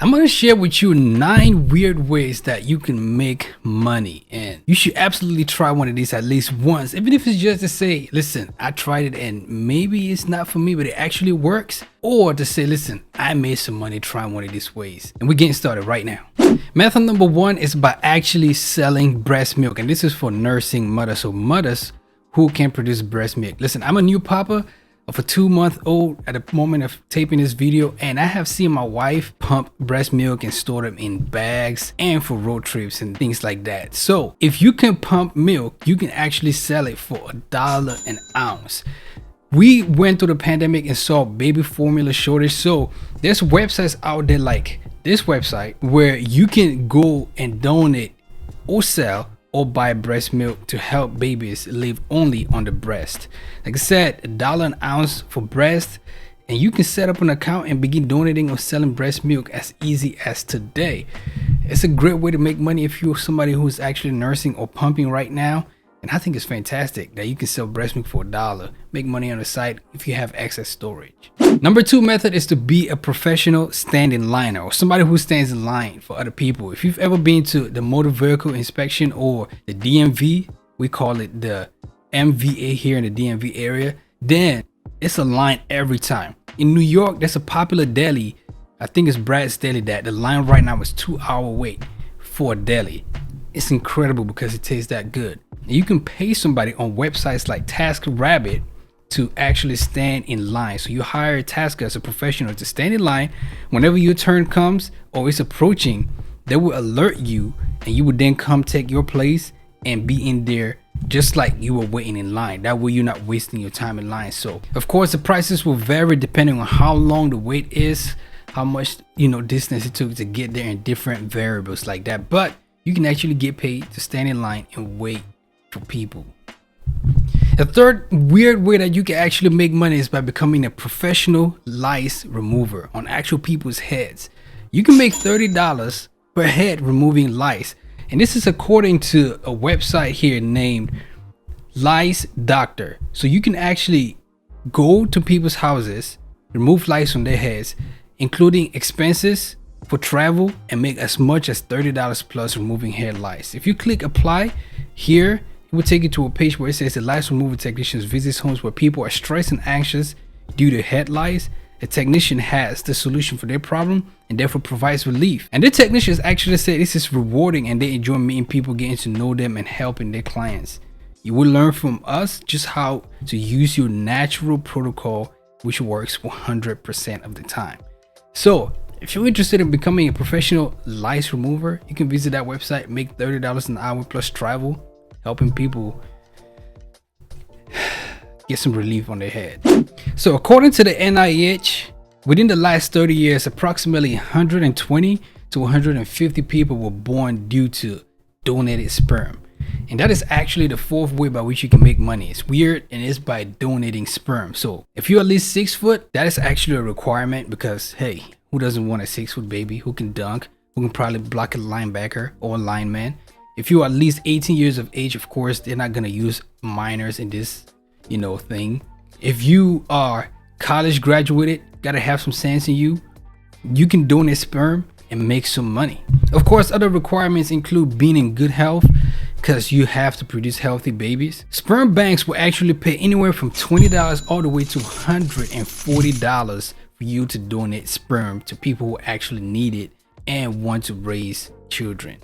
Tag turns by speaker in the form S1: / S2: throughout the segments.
S1: I'm going to share with you 9 weird ways that you can make money, and you should absolutely try one of these at least once, even if it's just to say, listen, I tried it and maybe it's not for me, but it actually works. Or to say, listen, I made some money trying one of these ways. And we're getting started right now. Method number 1 is by actually selling breast milk, and this is for nursing mothers, so mothers who can produce breast milk. Listen, I'm a new papa of a 2-month-old at the moment of taping this video, and I have seen my wife pump breast milk and store them in bags and for road trips and things like that. So if you can pump milk, you can actually sell it for $1 an ounce. We went through the pandemic and saw baby formula shortage, so there's websites out there like this website where you can go and donate or sell or buy breast milk to help babies live only on the breast. Like I said, $1 an ounce for breast, and you can set up an account and begin donating or selling breast milk as easy as today. It's a great way to make money if you're somebody who's actually nursing or pumping right now. And I think it's fantastic that you can sell breast milk for $1, make money on the side if you have excess storage. Number 2 method is to be a professional stand-in liner, or somebody who stands in line for other people. If you've ever been to the motor vehicle inspection or the DMV, we call it the MVA here in the DMV area, then it's a line every time. In New York, there's a popular deli, I think it's Brad's Deli, that the line right now is 2-hour wait for a deli. It's incredible because it tastes that good. You can pay somebody on websites like TaskRabbit to actually stand in line. So you hire a tasker as a professional to stand in line. Whenever your turn comes or it's approaching, they will alert you, and you would then come take your place and be in there just like you were waiting in line. That way you're not wasting your time in line. So of course the prices will vary depending on how long the wait is, how much distance it took to get there, and different variables like that. But you can actually get paid to stand in line and wait for people. The third weird way that you can actually make money is by becoming a professional lice remover on actual people's heads. You can make $30 per head removing lice, and this is according to a website here named Lice Doctor. So you can actually go to people's houses, remove lice on their heads, including expenses for travel, and make as much as $30 plus removing hair lice. If you click apply here, it will take you to a page where it says the lice removal technicians visits homes where people are stressed and anxious due to head lice. The technician has the solution for their problem and therefore provides relief. And the technicians actually say this is rewarding, and they enjoy meeting people, getting to know them, and helping their clients. You will learn from us just how to use your natural protocol, which works 100% of the time. So if you're interested in becoming a professional lice remover, you can visit that website, make $30 an hour plus travel, helping people get some relief on their head. So according to the NIH, within the last 30 years, approximately 120 to 150 people were born due to donated sperm. And that is actually the 4th way by which you can make money. It's weird, and it's by donating sperm. So if you're at least 6 foot, that is actually a requirement, because hey, who doesn't want a 6-foot baby who can dunk, who can probably block a linebacker or a lineman? If you're at least 18 years of age, of course, they're not going to use minors in this, thing. If you are college graduated, got to have some sense in you, you can donate sperm and make some money. Of course, other requirements include being in good health, because you have to produce healthy babies. Sperm banks will actually pay anywhere from $20 all the way to $140 for you to donate sperm to people who actually need it and want to raise children.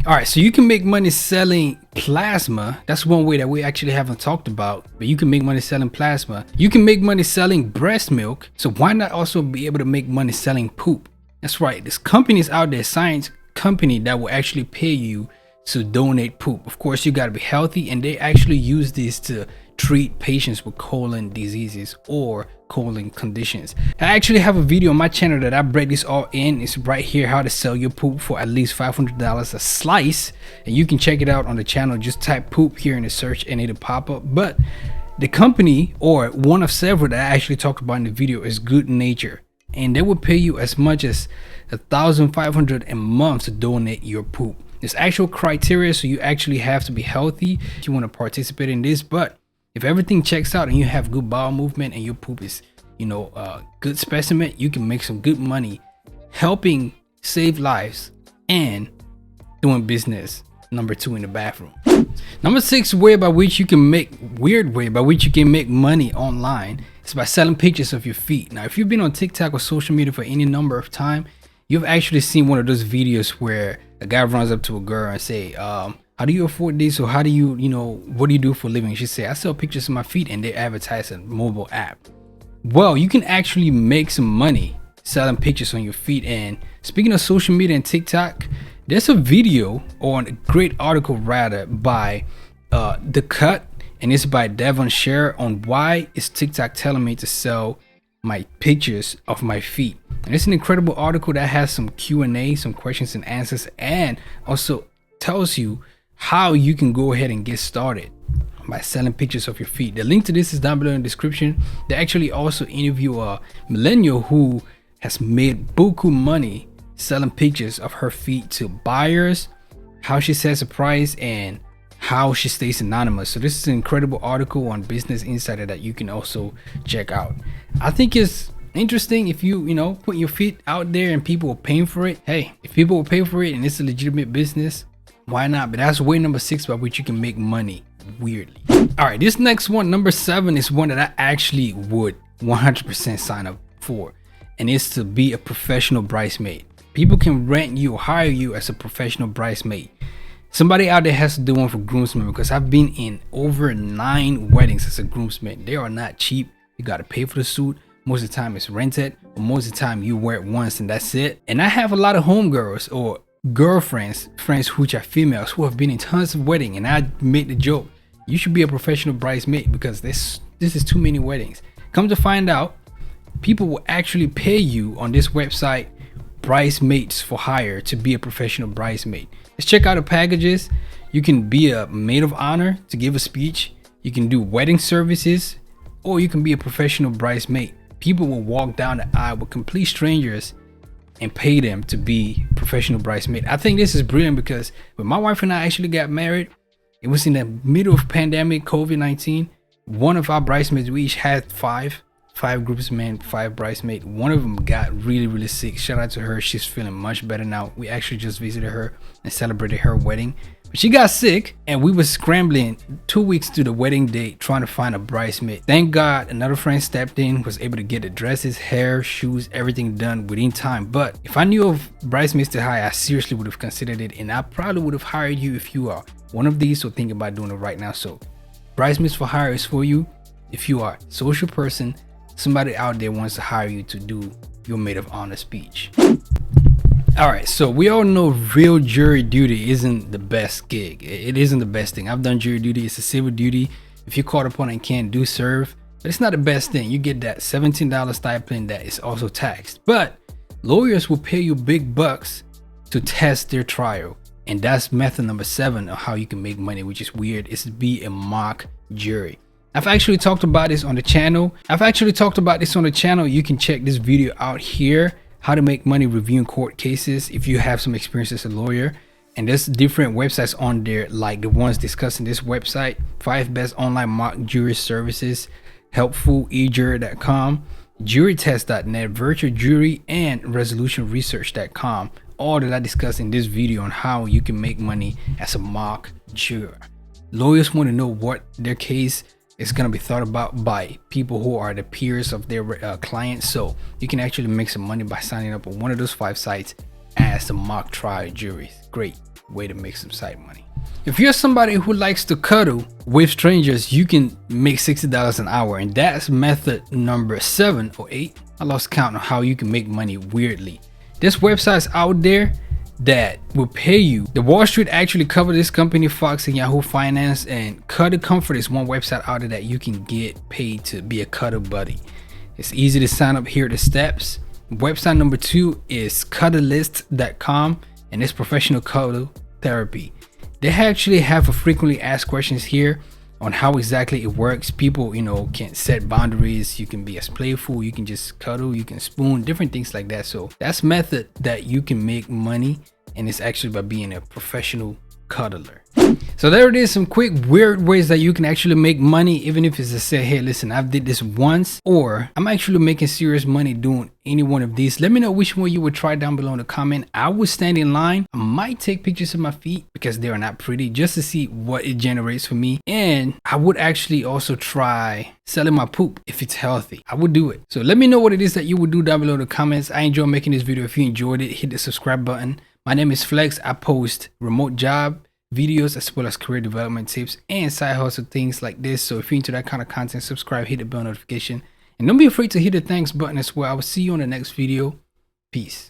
S1: All right, so you can make money selling plasma. That's one way that we actually haven't talked about, but you can make money selling plasma. You can make money selling breast milk. So why not also be able to make money selling poop? That's right, there's companies out there, science company, that will actually pay you to donate poop. Of course, you got to be healthy, and they actually use this to treat patients with colon diseases or colon conditions. I actually have a video on my channel that I break this all in. It's right here, how to sell your poop for at least $500 a slice, and you can check it out on the channel. Just type poop here in the search and it'll pop up. But the company, or one of several that I actually talked about in the video, is Good Nature, and they will pay you as much as $1,500 a month to donate your poop. There's actual criteria, so you actually have to be healthy if you want to participate in this. But if everything checks out and you have good bowel movement and your poop is, good specimen, you can make some good money helping save lives, and doing business. Number 2 in the bathroom. Number 6 way by which you can make money online is by selling pictures of your feet. Now, if you've been on TikTok or social media for any number of time, you've actually seen one of those videos where a guy runs up to a girl and say, how do you afford this? Or how do you, what do you do for a living? She say, I sell pictures of my feet, and they advertise a mobile app. Well, you can actually make some money selling pictures on your feet. And speaking of social media and TikTok, there's a video, or a great article rather, by The Cut, and it's by Devon Share, on why is TikTok telling me to sell my pictures of my feet. And it's an incredible article that has some Q&A, some questions and answers, and also tells you how you can go ahead and get started by selling pictures of your feet. The link to this is down below in the description. They actually also interview a millennial who has made buku money selling pictures of her feet to buyers, how she sets a price, and how she stays anonymous. So this is an incredible article on Business Insider that you can also check out. I think it's interesting if you put your feet out there and people are paying for it. Hey, if people will pay for it and it's a legitimate business, why not? But that's way number 6 by which you can make money weirdly. All right, this next one, number 7, is one that I actually would 100% sign up for, and it's to be a professional bridesmaid. People can rent you or hire you as a professional bridesmaid. Somebody out there has to do one for groomsmen, because I've been in over 9 weddings as a groomsman. They are not cheap. You got to pay for the suit. Most of the time it's rented, or most of the time you wear it once and that's it. And I have a lot of homegirls or girlfriends, friends which are females, who have been in tons of weddings, and I made the joke, you should be a professional bridesmaid because this is too many weddings. Come to find out, people will actually pay you on this website, Bridesmaids for Hire, to be a professional bridesmaid. Let's check out the packages. You can be a maid of honor to give a speech. You can do wedding services, or you can be a professional bridesmaid. People will walk down the aisle with complete strangers and pay them to be professional bridesmaid. I think this is brilliant because when my wife and I actually got married, it was in the middle of pandemic, COVID-19. One of our bridesmaids, we each had five groomsmen, 5 bridesmaids. One of them got really sick. Shout out to her. She's feeling much better now. We actually just visited her and celebrated her wedding. But she got sick, and we were scrambling 2 weeks to the wedding date trying to find a bridesmaid. Thank God another friend stepped in, was able to get the dresses, hair, shoes, everything done within time. But if I knew of bridesmaids to hire, I seriously would have considered it, and I probably would have hired you if you are one of these, so think about doing it right now. So Bridesmaids for Hire is for you if you are a social person, somebody out there wants to hire you to do your maid of honor speech. All right, so we all know real jury duty isn't the best gig. It isn't the best thing. I've done jury duty. It's a civil duty. If you're caught upon and can't do serve, but it's not the best thing. You get that $17 stipend that is also taxed. But lawyers will pay you big bucks to test their trial. And that's method number 7 of how you can make money, which is weird, is to be a mock jury. I've actually talked about this on the channel. You can check this video out here, how to make money reviewing court cases if you have some experience as a lawyer. And there's different websites on there, like the ones discussed in this website: 5 best online mock jury services, helpful, ejury.com, jurytest.net, virtual jury, and resolutionresearch.com. All that I discussed in this video on how you can make money as a mock juror. Lawyers want to know what their case is going to be thought about by people who are the peers of their clients, so you can actually make some money by signing up on one of those 5 sites as a mock trial jury. Great way to make some side money. If you're somebody who likes to cuddle with strangers, you can make $60 an hour, and that's method number 7 or 8. I lost count on how you can make money weirdly. There's websites out there that will pay you. The Wall Street actually covered this company, Fox and Yahoo Finance, and Cuddle Comfort is one website out there that you can get paid to be a cuddle buddy. It's easy to sign up. Here are the steps. Website number 2 is cuddlist.com, and it's professional cuddle therapy. They actually have a frequently asked questions here on how exactly it works. People, can set boundaries. You can be as playful, you can just cuddle, you can spoon, different things like that. So that's method that you can make money, and it's actually by being a professional Cuddler. So there it is, some quick weird ways that you can actually make money, even if it's to say, hey, listen, I've did this once, or I'm actually making serious money doing any one of these. Let me know which one you would try down below in the comment. I would stand in line. I might take pictures of my feet because they are not pretty, just to see what it generates for me. And I would actually also try selling my poop if it's healthy. I would do it. So let me know what it is that you would do down below in the comments. I enjoy making this video. If you enjoyed it, hit the subscribe button. My name is Flex. I post remote job videos as well as career development tips and side hustle things like this. So if you're into that kind of content, subscribe, hit the bell notification, and don't be afraid to hit the thanks button as well. I will see you on the next video. Peace.